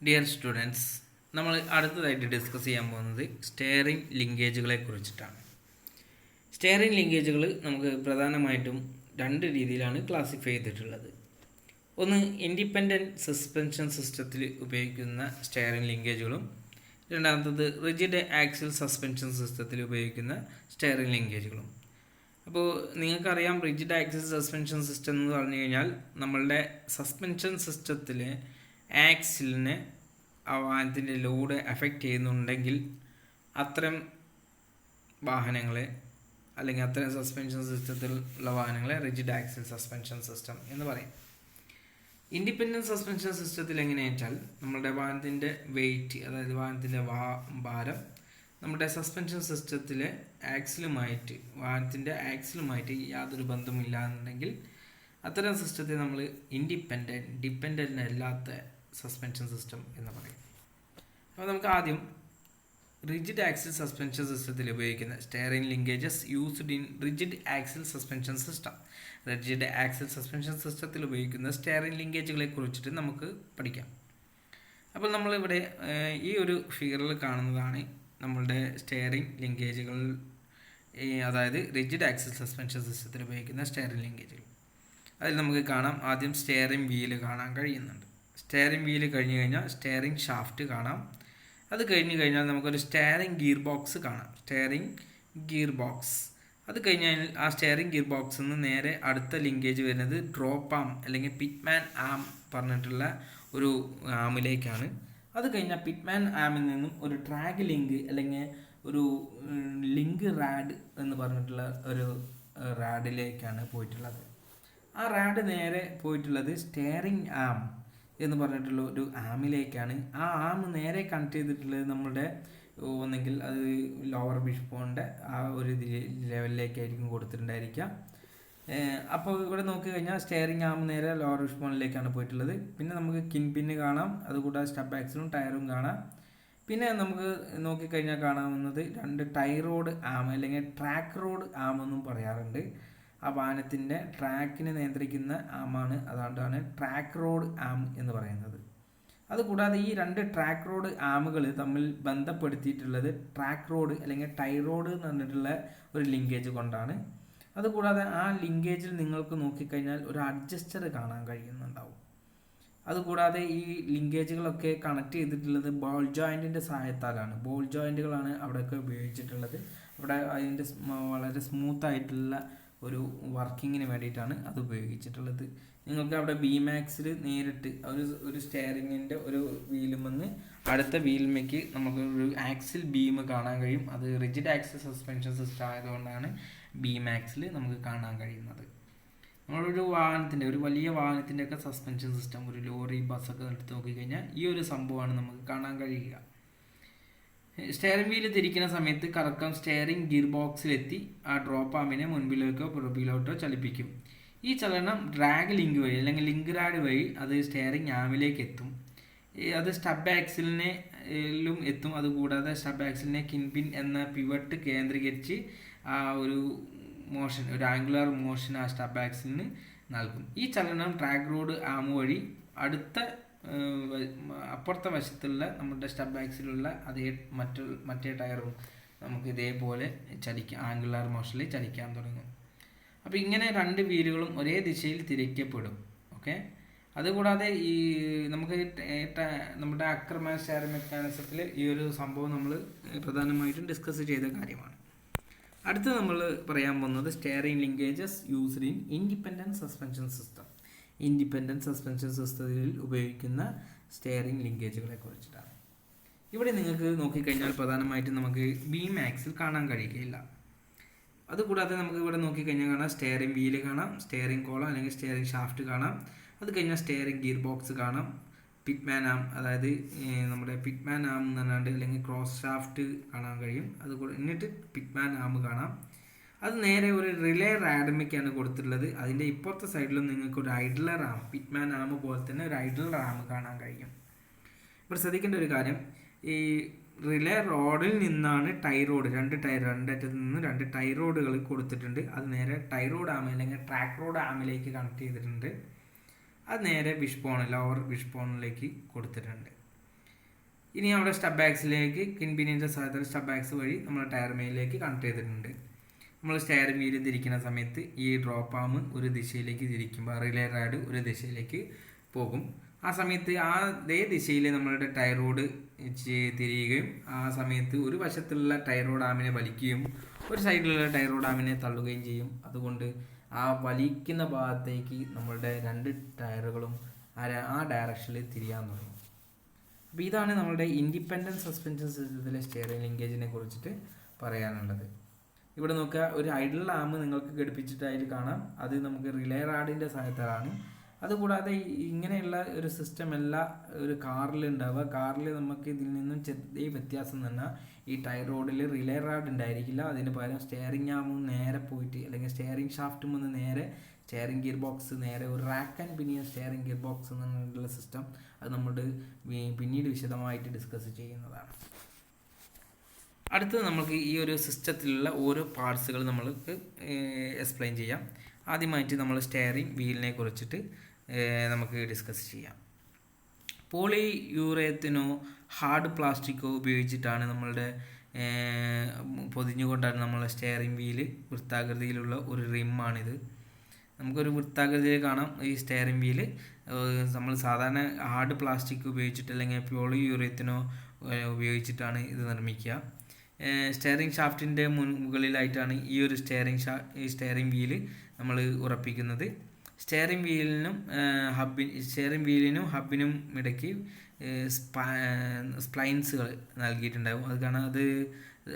Dear students, നമ്മൾ അടുത്തതായിട്ട് discuss ചെയ്യാൻ പോകുന്നത് സ്റ്റെയറിംഗ് ലിങ്കേജുകളെ കുറിച്ചിട്ടാണ്. സ്റ്റെയറിംഗ് ലിങ്കേജുകൾ നമുക്ക് പ്രധാനമായിട്ടും രണ്ട് രീതിയിലാണ് ക്ലാസിഫൈ ചെയ്തിട്ടുള്ളത്. ഒന്ന്, ഇൻഡിപെൻഡൻറ്റ് സസ്പെൻഷൻ സിസ്റ്റത്തിൽ ഉപയോഗിക്കുന്ന സ്റ്റെയറിംഗ് ലിങ്കേജുകളും രണ്ടാമത്തത് റിജിഡ് ആക്സിൽ സസ്പെൻഷൻ സിസ്റ്റത്തിൽ ഉപയോഗിക്കുന്ന സ്റ്റെയറിംഗ് ലിങ്കേജുകളും. അപ്പോൾ നിങ്ങൾക്കറിയാം, റിജിഡ് ആക്സിൽ സസ്പെൻഷൻ സിസ്റ്റം എന്ന് പറഞ്ഞു കഴിഞ്ഞാൽ നമ്മളുടെ സസ്പെൻഷൻ സിസ്റ്റത്തിലെ ആക്സിലിനെ ആ വാഹനത്തിൻ്റെ ലോഡ് എഫക്റ്റ് ചെയ്യുന്നുണ്ടെങ്കിൽ അത്തരം വാഹനങ്ങളെ അല്ലെങ്കിൽ അത്തരം സസ്പെൻഷൻ സിസ്റ്റത്തിലുള്ള വാഹനങ്ങളെ റിജിഡ് ആക്സിൽ സസ്പെൻഷൻ സിസ്റ്റം എന്ന് പറയും. ഇൻഡിപെൻഡൻറ്റ് സസ്പെൻഷൻ സിസ്റ്റത്തിൽ എങ്ങനെയാണെന്ന് വെച്ചാൽ നമ്മളുടെ വാഹനത്തിൻ്റെ വെയിറ്റ്, അതായത് വാഹനത്തിൻ്റെ ഭാരം നമ്മുടെ സസ്പെൻഷൻ സിസ്റ്റത്തിലെ വാഹനത്തിൻ്റെ ആക്സിലുമായിട്ട് യാതൊരു ബന്ധമില്ല എന്നുണ്ടെങ്കിൽ അത്തരം സിസ്റ്റത്തെ നമ്മൾ ഡിപ്പെൻഡൻ്റ് അല്ലാത്ത സസ്പെൻഷൻ സിസ്റ്റം എന്ന് പറയും. അപ്പോൾ നമുക്ക് ആദ്യം റിജിഡ് ആക്സിൽ സസ്പെൻഷൻ സിസ്റ്റത്തിൽ ഉപയോഗിക്കുന്ന steering linkages used in rigid axle suspension system. Rigid axle suspension സിസ്റ്റത്തിൽ ഉപയോഗിക്കുന്ന സ്റ്റെയറിംഗ് ലിങ്കേജുകളെ കുറിച്ചിട്ട് നമുക്ക് പഠിക്കാം. അപ്പോൾ നമ്മളിവിടെ ഈ ഒരു ഫിഗറിൽ കാണുന്നതാണ് നമ്മളുടെ സ്റ്റെയറിംഗ് ലിങ്കേജുകൾ, അതായത് റിജിഡ് ആക്സിൽ സസ്പെൻഷൻ സിസ്റ്റത്തിൽ ഉപയോഗിക്കുന്ന സ്റ്റെയറിംഗ് ലിങ്കേജുകൾ. അതിൽ നമുക്ക് കാണാം, ആദ്യം സ്റ്റെയറിംഗ് വീല് കാണാൻ കഴിയുന്നുണ്ട്. സ്റ്റെയറിംഗ് വീല് കഴിഞ്ഞ് കഴിഞ്ഞാൽ സ്റ്റെയറിംഗ് ഷാഫ്റ്റ് കാണാം. അത് കഴിഞ്ഞ് കഴിഞ്ഞാൽ നമുക്കൊരു സ്റ്റെയറിംഗ് ഗിയർ ബോക്സ് കാണാം, സ്റ്റെയറിംഗ് ഗിയർ ബോക്സ്. അത് കഴിഞ്ഞാൽ ആ സ്റ്റെയറിംഗ് ഗിയർ ബോക്സിൽ നിന്ന് നേരെ അടുത്ത ലിങ്കേജ് വരുന്നത് ഡ്രോപ്പ് ആം അല്ലെങ്കിൽ പിറ്റ്മാൻ ആം പറഞ്ഞിട്ടുള്ള ഒരു ആമിലേക്കാണ്. അത് കഴിഞ്ഞാൽ പിറ്റ്മാൻ ആമിൽ നിന്നും ഒരു ട്രാഗ് ലിങ്ക് അല്ലെങ്കിൽ ഒരു ലിങ്ക് റാഡ് എന്ന് പറഞ്ഞിട്ടുള്ള ഒരു റാഡിലേക്കാണ് പോയിട്ടുള്ളത്. ആ റാഡ് നേരെ പോയിട്ടുള്ളത് സ്റ്റെയറിംഗ് ആം എന്ന് പറഞ്ഞിട്ടുള്ള ഒരു ആമിലേക്കാണ്. ആ ആം നേരെ കണക്ട് ചെയ്തിട്ടുള്ളത് നമ്മുടെ ഒന്നെങ്കിൽ അത് ലോവർ വിഷ്ബോണിൻ്റെ ആ ഒരു ലെവലിലേക്കായിരിക്കും കൊടുത്തിട്ടുണ്ടായിരിക്കുക. അപ്പോൾ ഇവിടെ നോക്കിക്കഴിഞ്ഞാൽ സ്റ്റെയറിംഗ് ആം നേരെ ലോവർ വിഷ്ബോണിലേക്കാണ് പോയിട്ടുള്ളത്. പിന്നെ നമുക്ക് കിൻ പിന്ന് കാണാം, അതുകൂടാതെ സ്റ്റബ് ആക്സിലും ടയറും കാണാം. പിന്നെ നമുക്ക് നോക്കിക്കഴിഞ്ഞാൽ കാണാവുന്നത് രണ്ട് ടൈ റോഡ് ആം അല്ലെങ്കിൽ ട്രാക്ക് റോഡ് ആം എന്നും പറയാറുണ്ട്. ആ വാഹനത്തിൻ്റെ ട്രാക്കിനെ നിയന്ത്രിക്കുന്ന ആമാണ്, അതുകൊണ്ടാണ് ട്രാക്ക് റോഡ് ആം എന്ന് പറയുന്നത്. അതുകൂടാതെ ഈ രണ്ട് ട്രാക്ക് റോഡ് ആമുകൾ തമ്മിൽ ബന്ധപ്പെടുത്തിയിട്ടുള്ളത് ട്രാക്ക് റോഡ് അല്ലെങ്കിൽ ടൈ റോഡ് എന്ന് പറഞ്ഞിട്ടുള്ള ഒരു ലിങ്കേജ് കൊണ്ടാണ്. അതുകൂടാതെ ആ ലിങ്കേജിൽ നിങ്ങൾക്ക് നോക്കിക്കഴിഞ്ഞാൽ ഒരു അഡ്ജസ്റ്റർ കാണാൻ കഴിയുന്നുണ്ടാവും. അതുകൂടാതെ ഈ ലിങ്കേജുകളൊക്കെ കണക്ട് ചെയ്തിട്ടുള്ളത് ബോൾ ജോയിൻറ്റിൻ്റെ സഹായത്താലാണ്. ബോൾ ജോയിൻറ്റുകളാണ് അവിടെയൊക്കെ ഉപയോഗിച്ചിട്ടുള്ളത്. അവിടെ അതിൻ്റെ വളരെ സ്മൂത്തായിട്ടുള്ള ഒരു വർക്കിങ്ങിന് വേണ്ടിയിട്ടാണ് അത് ഉപയോഗിച്ചിട്ടുള്ളത്. നിങ്ങൾക്ക് അവിടെ ബീമാക്സിൽ നേരിട്ട് ഒരു സ്റ്റെയറിങ്ങിൻ്റെ ഒരു വീലുമെന്ന് അടുത്ത വീലിലേക്ക് നമുക്ക് ഒരു ആക്സിൽ ബീം കാണാൻ കഴിയും. അത് റിജിഡ് ആക്സിൽ സസ്പെൻഷൻ സിസ്റ്റം ആയതുകൊണ്ടാണ് ബീമാക്സിൽ നമുക്ക് കാണാൻ കഴിയുന്നത്. നമ്മളൊരു വാഹനത്തിൻ്റെ, ഒരു വലിയ വാഹനത്തിൻ്റെ ഒക്കെ സസ്പെൻഷൻ സിസ്റ്റം, ഒരു ലോറി, ബസ്സൊക്കെ എടുത്ത് നോക്കിക്കഴിഞ്ഞാൽ ഈ ഒരു സംഭവമാണ് നമുക്ക് കാണാൻ കഴിയുക. സ്റ്റെയറിംഗ് വീല് തിരിക്കുന്ന സമയത്ത് കറക്കം സ്റ്റെയറിംഗ് ഗിയർ ബോക്സിലെത്തി ആ ഡ്രോപ്പ് ആമിനെ മുൻപിലേക്കോ പുറകിലോട്ടോ ചലിപ്പിക്കും. ഈ ചലനം ഡ്രാഗ് ലിങ്ക് വഴി അല്ലെങ്കിൽ ലിങ്ക് റാഡ് വഴി അത് സ്റ്റെയറിംഗ് ആമിലേക്ക് എത്തും. അത് സ്റ്റബ് ആക്സിലിനും എത്തും. അതുകൂടാതെ സ്റ്റബ് ആക്സിലിനെ കിൻപിൻ എന്ന പിവട്ട് കേന്ദ്രീകരിച്ച് ആ ഒരു മോഷൻ, ഒരു ആംഗുലർ മോഷൻ ആ സ്റ്റബ് ആക്സിലിന് നൽകും. ഈ ചലനം ട്രാക്ക് റോഡ് ആം വഴി അടുത്ത അപ്പുറത്തെ വശത്തുള്ള നമ്മുടെ സ്റ്റബ് ആക്സിലുള്ള അതേ മറ്റേ ടയറും നമുക്ക് ഇതേപോലെ ആംഗുലർ മോഷനിൽ ചലിക്കാൻ തുടങ്ങും. അപ്പോൾ ഇങ്ങനെ രണ്ട് വീലുകളും ഒരേ ദിശയിൽ തിരിക്കപ്പെടും. ഓക്കെ. അതുകൂടാതെ ഈ നമുക്ക് നമ്മുടെ അക്രമ സ്റ്റെയറിംഗ് മെക്കാനിസത്തിൽ ഈ ഒരു സംഭവം നമ്മൾ പ്രധാനമായിട്ടും ഡിസ്കസ് ചെയ്ത കാര്യമാണ്. അടുത്ത് നമ്മൾ പറയാൻ പോകുന്നത് steering linkages used in independent suspension system. Independent suspension സിസ്റ്റത്തിൽ ഉപയോഗിക്കുന്ന സ്റ്റെയറിംഗ് ലിങ്കേജുകളെ കുറിച്ചിട്ടാണ്. ഇവിടെ നിങ്ങൾക്ക് നോക്കിക്കഴിഞ്ഞാൽ പ്രധാനമായിട്ടും നമുക്ക് ബീം ആക്സിൽ കാണാൻ കഴിയുകയില്ല. അതുകൂടാതെ നമുക്ക് ഇവിടെ നോക്കിക്കഴിഞ്ഞാൽ കാണാം സ്റ്റെയറിംഗ് വീല് കാണാം, സ്റ്റെയറിംഗ് കോളം അല്ലെങ്കിൽ സ്റ്റെയറിംഗ് ഷാഫ്റ്റ് കാണാം. അത് കഴിഞ്ഞാൽ സ്റ്റെയറിംഗ് ഗിയർ ബോക്സ് കാണാം, പിറ്റ്മാൻ ആം, അതായത് നമ്മുടെ പിറ്റ്മാൻ ആം എന്ന് പറഞ്ഞാൽ അല്ലെങ്കിൽ ക്രോസ് ഷാഫ്റ്റ് കാണാൻ കഴിയും. എന്നിട്ട് പിറ്റ്മാൻ ആം കാണാം. അത് നേരെ ഒരു റിലേ റാഡമിക്കാണ് കൊടുത്തിട്ടുള്ളത്. അതിൻ്റെ ഇപ്പുറത്തെ സൈഡിലും നിങ്ങൾക്ക് ഒരു ഐഡ്ലർ ആം, പിറ്റ്മാൻ ആം പോലെ തന്നെ ഒരു ഐഡ്ലർ ആം കാണാൻ കഴിയും. ഇവിടെ ശ്രദ്ധിക്കേണ്ട ഒരു കാര്യം, ഈ റിലേ റോഡിൽ നിന്നാണ് ടൈ റോഡ്, രണ്ടറ്റത്ത് നിന്ന് രണ്ട് ടൈ റോഡുകൾ കൊടുത്തിട്ടുണ്ട്. അത് നേരെ ടൈ റോഡ് ആം അല്ലെങ്കിൽ ട്രാക്ക് റോഡ് ആമിലേക്ക് കണക്ട് ചെയ്തിട്ടുണ്ട്. അത് നേരെ ലോവർ വിഷ്ബോണിലേക്ക് കൊടുത്തിട്ടുണ്ട്. ഇനി അവിടെ സ്റ്റബ് ആക്സിലേക്ക് കിൻപിനിൻ്റെ സഹായത്തോടെ സ്റ്റബ് ആക്സ് വഴി നമ്മൾ ടയർ മെയിനിലേക്ക് കണക്ട് ചെയ്തിട്ടുണ്ട്. നമ്മൾ സ്റ്റെയറിംഗ് വീല് തിരിക്കുന്ന സമയത്ത് ഈ ഡ്രോപ്പ് ആം ഒരു ദിശയിലേക്ക് തിരിക്കുമ്പോൾ റിലേ റാഡ് ഒരു ദിശയിലേക്ക് പോകും. ആ സമയത്ത് അതേ ദിശയിൽ നമ്മളുടെ ടയർ റോഡ് തിരിയുകയും ആ സമയത്ത് ഒരു വശത്തുള്ള ടയർ റോഡ് ആമിനെ വലിക്കുകയും ഒരു സൈഡിലുള്ള ടയർ റോഡ് ആമിനെ തള്ളുകയും ചെയ്യും. അതുകൊണ്ട് ആ വലിക്കുന്ന ഭാഗത്തേക്ക് നമ്മളുടെ രണ്ട് ടയറുകളും ആ ഡയറക്ഷനിൽ തിരിയാൻ തുടങ്ങും. അപ്പോൾ ഇതാണ് നമ്മളുടെ ഇൻഡിപെൻഡൻറ്റ് സസ്പെൻഷൻ സിസ്റ്റത്തിലെ സ്റ്റിയറിംഗ് ലിങ്കേജിനെ കുറിച്ചിട്ട് പറയാനുള്ളത്. ഇവിടെ നോക്കുക, ഒരു ഐഡൽ ആം നിങ്ങൾക്ക് ഘടിപ്പിച്ചിട്ട് അതിൽ കാണാം. അത് നമുക്ക് റിലേ റാഡിൻ്റെ സഹായത്താലാണ്. അതുകൂടാതെ ഇങ്ങനെയുള്ള ഒരു സിസ്റ്റം എല്ലാ ഒരു കാറിൽ ഉണ്ടാവുക. കാറിൽ നമുക്ക് ഇതിൽ നിന്നും ചെറിയ വ്യത്യാസം തന്നെ ഈ ടയർ റോഡിൽ റിലേ റാഡ് ഉണ്ടായിരിക്കില്ല. അതിന് പകരം സ്റ്റിയറിംഗ് ആമും നേരെ പോയിട്ട് അല്ലെങ്കിൽ സ്റ്റിയറിംഗ് ഷാഫ്റ്റും ഒന്ന് നേരെ സ്റ്റിയറിംഗ് ഗിയർ ബോക്സ് നേരെ ഒരു rack and pinion steering gear box എന്നുള്ള സിസ്റ്റം അത് നമ്മൾ പിന്നീട് വിശദമായിട്ട് ഡിസ്കസ് ചെയ്യുന്നതാണ്. അടുത്തത് നമുക്ക് ഈ ഒരു സിസ്റ്റത്തിലുള്ള ഓരോ പാർട്സുകൾ നമ്മൾക്ക് എക്സ്പ്ലെയിൻ ചെയ്യാം. ആദ്യമായിട്ട് നമ്മൾ സ്റ്റിയറിംഗ് വീലിനെ കുറിച്ചിട്ട് നമുക്ക് ഡിസ്കസ് ചെയ്യാം. പോളി യൂറേത്തിനോ ഹാർഡ് പ്ലാസ്റ്റിക്കോ ഉപയോഗിച്ചിട്ടാണ് നമ്മളുടെ പൊതിഞ്ഞുകൊണ്ടാണ് നമ്മളെ സ്റ്റിയറിംഗ് വീല് വൃത്താകൃതിയിലുള്ള ഒരു റിമ്മാണിത്. നമുക്കൊരു വൃത്താകൃതിയിൽ കാണാം ഈ സ്റ്റിയറിംഗ് വീല്. നമ്മൾ സാധാരണ ഹാർഡ് പ്ലാസ്റ്റിക് ഉപയോഗിച്ചിട്ട് അല്ലെങ്കിൽ പോളി യൂറേത്തിനോ ഉപയോഗിച്ചിട്ടാണ് ഇത് നിർമ്മിക്കുക. സ്റ്റിയറിംഗ് ഷാഫ്റ്റിൻ്റെ മുകളിലായിട്ടാണ് ഈ ഒരു സ്റ്റിയറിംഗ് വീല് നമ്മൾ ഉറപ്പിക്കുന്നത്. സ്റ്റിയറിംഗ് വീലിനും ഹബിനും ഇടയ്ക്ക് സ്പ്ലൈൻസുകൾ നൽകിയിട്ടുണ്ടാകും. അത് കാരണം അത്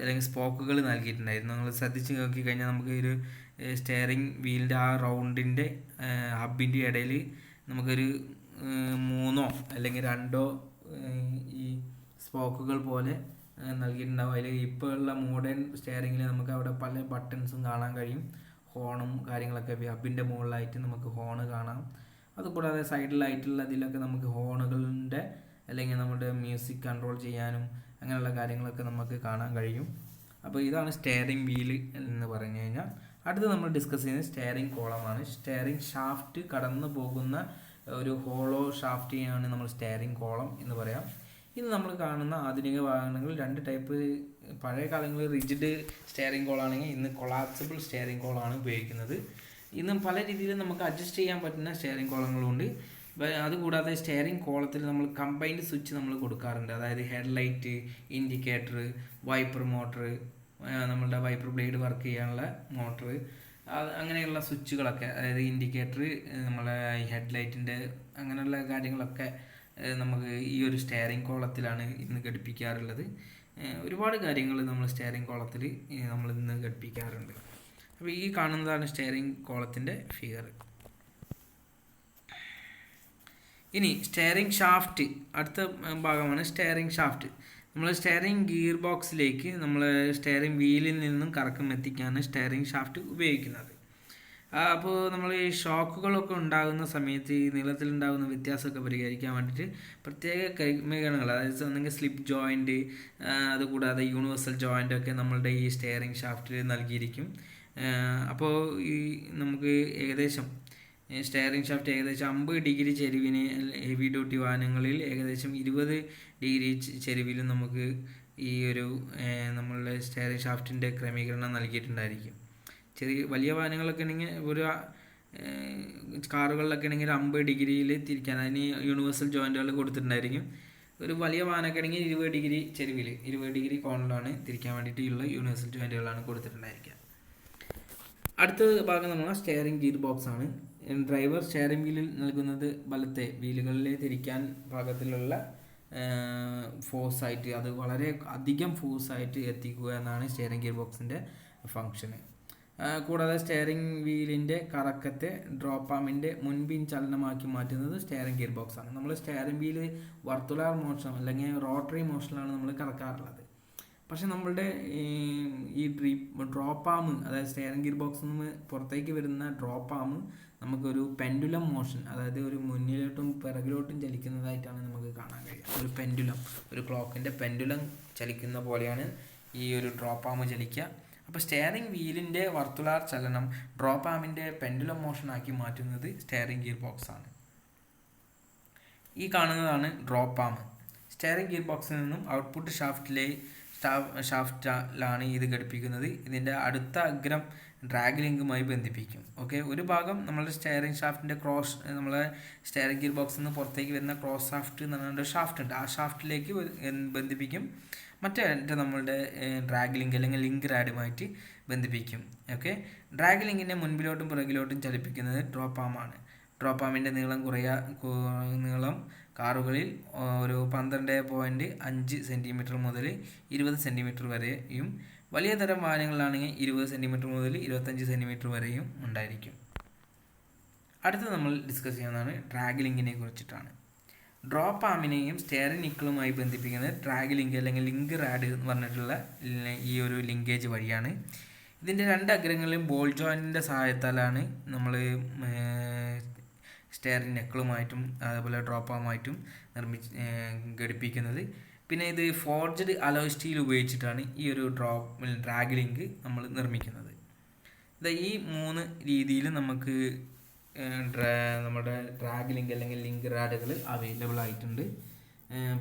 അല്ലെങ്കിൽ സ്പോക്കുകൾ നൽകിയിട്ടുണ്ടായിരുന്നു. നമ്മൾ ശ്രദ്ധിച്ച് നോക്കിക്കഴിഞ്ഞാൽ നമുക്ക് ഒരു സ്റ്റിയറിംഗ് വീലിൻ്റെ ആ റൗണ്ടിൻ്റെ ഹബിൻ്റെ ഇടയിൽ നമുക്കൊരു 3 അല്ലെങ്കിൽ 2 ഈ സ്പോക്കുകൾ പോലെ നൽകിയിട്ടുണ്ടാവും. അതിൽ ഇപ്പോൾ ഉള്ള മോഡേൺ സ്റ്റിയറിങ്ങിൽ നമുക്ക് അവിടെ പല ബട്ടൺസും കാണാൻ കഴിയും. ഹോണും കാര്യങ്ങളൊക്കെ ഹബിൻ്റെ മുകളിലായിട്ട് നമുക്ക് ഹോണ് കാണാം. അതുകൂടാതെ സൈഡിലായിട്ടുള്ള ഇതിലൊക്കെ നമുക്ക് ഹോണുകളുടെ അല്ലെങ്കിൽ നമ്മുടെ മ്യൂസിക് കൺട്രോൾ ചെയ്യാനും അങ്ങനെയുള്ള കാര്യങ്ങളൊക്കെ നമുക്ക് കാണാൻ കഴിയും. അപ്പോൾ ഇതാണ് സ്റ്റിയറിംഗ് വീല് എന്ന് പറഞ്ഞു കഴിഞ്ഞാൽ. അടുത്ത് നമ്മൾ ഡിസ്കസ് ചെയ്യുന്നത് സ്റ്റിയറിംഗ് കോളമാണ്. സ്റ്റിയറിംഗ് ഷാഫ്റ്റ് കടന്നു പോകുന്ന ഒരു ഹോളോ ഷാഫ്റ്റിനെയാണ് നമ്മൾ സ്റ്റിയറിംഗ് കോളം എന്ന് പറയാം. ഇന്ന് നമ്മൾ കാണുന്ന ആധുനിക വാഹനങ്ങൾ 2 ടൈപ്പ്. പഴയ കാലങ്ങളിൽ റിജിഡ് സ്റ്റിയറിംഗ് കോളാണെങ്കിൽ ഇന്ന് കൊളാപ്സിബിൾ സ്റ്റിയറിംഗ് കോളാണ് ഉപയോഗിക്കുന്നത്. ഇന്നും പല രീതിയിൽ നമുക്ക് അഡ്ജസ്റ്റ് ചെയ്യാൻ പറ്റുന്ന സ്റ്റിയറിംഗ് കോളങ്ങളുണ്ട്. അതുകൂടാതെ സ്റ്റിയറിംഗ് കോളത്തിൽ നമ്മൾ കമ്പൈൻഡ് സ്വിച്ച് നമ്മൾ കൊടുക്കാറുണ്ട്. അതായത് ഹെഡ്ലൈറ്റ്, ഇൻഡിക്കേറ്റർ, വൈപ്പർ മോട്ടർ, നമ്മളുടെ വൈപ്പർ ബ്ലേഡ് വർക്ക് ചെയ്യാനുള്ള മോട്ടർ, അങ്ങനെയുള്ള സ്വിച്ചുകളൊക്കെ, അതായത് ഇൻഡിക്കേറ്റർ, നമ്മളെ ഹെഡ്ലൈറ്റിൻ്റെ അങ്ങനെയുള്ള കാര്യങ്ങളൊക്കെ നമുക്ക് ഈ ഒരു സ്റ്റിയറിംഗ് കോളത്തിലാണ് ഇന്ന് ഘടിപ്പിക്കാറുള്ളത്. ഒരുപാട് കാര്യങ്ങൾ നമ്മൾ സ്റ്റിയറിംഗ് കോളത്തിൽ നമ്മൾ ഇന്ന് ഘടിപ്പിക്കാറുണ്ട്. അപ്പോൾ ഈ കാണുന്നതാണ് സ്റ്റിയറിംഗ് കോളത്തിൻ്റെ ഫിഗർ. ഇനി സ്റ്റിയറിംഗ് ഷാഫ്റ്റ്, അടുത്ത ഭാഗമാണ് സ്റ്റിയറിംഗ് ഷാഫ്റ്റ്. നമ്മൾ സ്റ്റിയറിംഗ് ഗിയർ ബോക്സിലേക്ക് നമ്മൾ സ്റ്റിയറിംഗ് വീലിൽ നിന്നും കറക്കം എത്തിക്കാനാണ് സ്റ്റിയറിംഗ് ഷാഫ്റ്റ് ഉപയോഗിക്കുന്നത്. അപ്പോൾ നമ്മൾ ഈ ഷോക്കുകളൊക്കെ ഉണ്ടാകുന്ന സമയത്ത് ഈ നീളത്തിലുണ്ടാകുന്ന വ്യത്യാസമൊക്കെ പരിഹരിക്കാൻ വേണ്ടിയിട്ട് പ്രത്യേക ക്രമീകരണങ്ങൾ, അതായത് ഒന്നെങ്കിൽ സ്ലിപ്പ് ജോയിൻറ്റ്, അതുകൂടാതെ യൂണിവേഴ്സൽ ജോയിൻ്റ് ഒക്കെ നമ്മളുടെ ഈ സ്റ്റിയറിംഗ് ഷാഫ്റ്റിൽ നൽകിയിരിക്കും. അപ്പോൾ ഈ നമുക്ക് ഏകദേശം സ്റ്റിയറിംഗ് ഷാഫ്റ്റ് ഏകദേശം 50 ഡിഗ്രി ചെരിവിന് ഹെവി ഡ്യൂട്ടി വാഹനങ്ങളിൽ ഏകദേശം 20 ഡിഗ്രി ചെരിവിലും നമുക്ക് ഈ ഒരു നമ്മളുടെ സ്റ്റിയറിംഗ് ഷാഫ്റ്റിൻ്റെ ക്രമീകരണം നൽകിയിട്ടുണ്ടായിരിക്കും. വലിയ വാഹനങ്ങളൊക്കെ ആണെങ്കിൽ ഒരു കാറുകളിലൊക്കെ ആണെങ്കിൽ 50 ഡിഗ്രിയിൽ തിരിക്കാൻ അതിന് യൂണിവേഴ്സൽ ജോയിൻറ്റുകൾ കൊടുത്തിട്ടുണ്ടായിരിക്കും. ഒരു വലിയ വാഹനമൊക്കെ ആണെങ്കിൽ 20 ഡിഗ്രി ചെരിവിൽ 20 ഡിഗ്രി കോണിലാണ് തിരിക്കാൻ വേണ്ടിയിട്ടുള്ള യൂണിവേഴ്സൽ ജോയിൻറ്റുകളാണ് കൊടുത്തിട്ടുണ്ടായിരിക്കുക. അടുത്ത ഭാഗം നമ്മൾ സ്റ്റിയറിംഗ് ഗിയർ ബോക്സ് ആണ്. ഡ്രൈവർ സ്റ്റിയറിംഗ് വീലിൽ നൽകുന്നത് വലത്തെ വീലുകളിലെ തിരിക്കാൻ ഭാഗത്തിലുള്ള ഫോഴ്സായിട്ട്, അത് വളരെ അധികം ഫോഴ്സായിട്ട് എത്തിക്കുക എന്നാണ് സ്റ്റിയറിംഗ് ഗിയർ ബോക്സിൻ്റെ ഫങ്ഷന്. കൂടാതെ സ്റ്റിയറിംഗ് വീലിൻ്റെ കറക്കത്തെ ഡ്രോപ്പ് ആമിൻ്റെ മുൻപിൻ ചലനമാക്കി മാറ്റുന്നത് സ്റ്റിയറിംഗ് ഗിയർ ബോക്സ് ആണ്. നമ്മൾ സ്റ്റിയറിംഗ് വീല് വർത്തുലാർ മോഷൻ അല്ലെങ്കിൽ റോട്ടറി മോഷനിലാണ് നമ്മൾ കറക്കാറുള്ളത്. പക്ഷെ നമ്മളുടെ ഈ ഡ്രോപ്പ് ആം, അതായത് സ്റ്റിയറിംഗ് ഗിയർ ബോക്സിൽ നിന്ന് പുറത്തേക്ക് വരുന്ന ഡ്രോപ്പ് ആം നമുക്കൊരു പെൻഡുലം മോഷൻ, അതായത് ഒരു മുന്നിലോട്ടും പിറകിലോട്ടും ചലിക്കുന്നതായിട്ടാണ് നമുക്ക് കാണാൻ കഴിയുക. ഒരു പെൻഡുലം, ഒരു ക്ലോക്കിൻ്റെ പെൻഡുലം ചലിക്കുന്ന പോലെയാണ് ഈ ഒരു ഡ്രോപ്പ് ആം ചലിക്കുക. അപ്പോൾ സ്റ്റിയറിംഗ് വീലിൻ്റെ വർത്തുലാർ ചലനം ഡ്രോപ്പ് ആമിൻ്റെ പെൻഡുലം മോഷനാക്കി മാറ്റുന്നത് സ്റ്റിയറിംഗ് ഗിയർ ബോക്സ് ആണ്. ഈ കാണുന്നതാണ് ഡ്രോപ്പ് ആം. സ്റ്റെയറിംഗ് ഗിയർ ബോക്സിൽ നിന്നും ഔട്ട്പുട്ട് ഷാഫ്റ്റിലാണ് ഇത് ഘടിപ്പിക്കുന്നത്. ഇതിൻ്റെ അടുത്ത അഗ്രം ഡ്രാഗ് ലിങ്കുമായി ബന്ധിപ്പിക്കും. ഓക്കെ, ഒരു ഭാഗം നമ്മുടെ സ്റ്റെയറിംഗ് ഷാഫ്റ്റിൻ്റെ നമ്മളെ സ്റ്റെയറിംഗ് ഗിയർ ബോക്സിൽ നിന്ന് പുറത്തേക്ക് വരുന്ന ക്രോസ് ഷാഫ്റ്റ് എന്ന് പറഞ്ഞൊരു ഷാഫ്റ്റ് ഉണ്ട്. ആ ഷാഫ്റ്റിലേക്ക് ബന്ധിപ്പിക്കും. മറ്റേ നമ്മളുടെ ഡ്രാഗ് ലിങ്ക് അല്ലെങ്കിൽ ലിങ്ക് റാഡുമായിട്ട് ബന്ധിപ്പിക്കും. ഓക്കെ, ഡ്രാഗ് ലിങ്കിനെ മുൻപിലോട്ടും പുറകിലോട്ടും ചലിപ്പിക്കുന്നത് ഡ്രോപ്പ് ആമാണ്. ഡ്രോപ്പ് ആമിൻ്റെ നീളം കാറുകളിൽ ഒരു 12.5 സെൻറ്റിമീറ്റർ മുതൽ 20 സെൻറ്റിമീറ്റർ വരെയും വലിയ തരം വാഹനങ്ങളിലാണെങ്കിൽ 20 സെൻറ്റിമീറ്റർ മുതൽ 25 സെൻറ്റിമീറ്റർ വരെയും ഉണ്ടായിരിക്കും. അടുത്ത് നമ്മൾ ഡിസ്കസ് ചെയ്യുന്നതാണ് ഡ്രാഗ് ലിങ്കിനെ കുറിച്ചിട്ടാണ്. ഡ്രോപ്പ് ആമിനെയും സ്റ്റെയറിംഗ് നിക്കിളുമായി ബന്ധിപ്പിക്കുന്നത് ഡ്രാഗ് ലിങ്ക് അല്ലെങ്കിൽ ലിങ്ക് റാഡ് എന്ന് പറഞ്ഞിട്ടുള്ള ഈ ഒരു ലിങ്കേജ് വഴിയാണ്. ഇതിൻ്റെ രണ്ട് അഗ്രങ്ങളിലും ബോൾ ജോയിൻറ്റിൻ്റെ സഹായത്താലാണ് നമ്മൾ സ്റ്റെയറിംഗ് നെക്കിളുമായിട്ടും അതേപോലെ ഡ്രോപ്പ് ആമായിട്ടും ഘടിപ്പിക്കുന്നത്. പിന്നെ ഇത് ഫോർജ്ഡ് അലോയ് സ്റ്റീൽ ഉപയോഗിച്ചിട്ടാണ് ഈ ഒരു ഡ്രാഗ് ലിങ്ക് നമ്മൾ നിർമ്മിക്കുന്നത്. ഈ 3 രീതിയിൽ നമുക്ക് നമ്മുടെ ഡ്രാഗ് ലിങ്ക് അല്ലെങ്കിൽ ലിങ്ക് റാഡുകൾ അവൈലബിൾ ആയിട്ടുണ്ട്.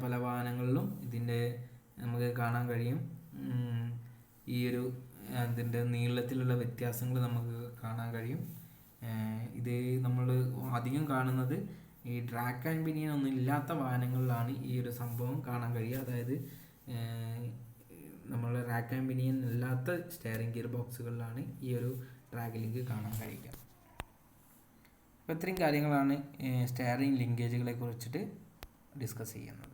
പല വാഹനങ്ങളിലും ഇതിൻ്റെ നമുക്ക് കാണാൻ കഴിയും. ഈ ഒരു അതിൻ്റെ നീളത്തിലുള്ള വ്യത്യാസങ്ങൾ നമുക്ക് കാണാൻ കഴിയും. ഇത് നമ്മൾ അധികം കാണുന്നത് ഈ ഡ്രാഗ് ആൻഡ് പിനിയൻ ഒന്നും ഇല്ലാത്ത വാഹനങ്ങളിലാണ് ഈ ഒരു സംഭവം കാണാൻ കഴിയുക. അതായത് നമ്മൾ റാക്ക് ആൻഡ് പിനിയൻ ഇല്ലാത്ത സ്റ്റെയറിംഗ് ഗിയർ ബോക്സുകളിലാണ് ഈ ഒരു ഡ്രാഗ് ലിങ്ക് കാണാൻ കഴിയുക. അപ്പോൾ ഇത്രയും കാര്യങ്ങളാണ് സ്റ്റെയറിംഗ് ലിങ്കേജുകളെ കുറിച്ചിട്ട് ഡിസ്കസ് ചെയ്യുന്നത്.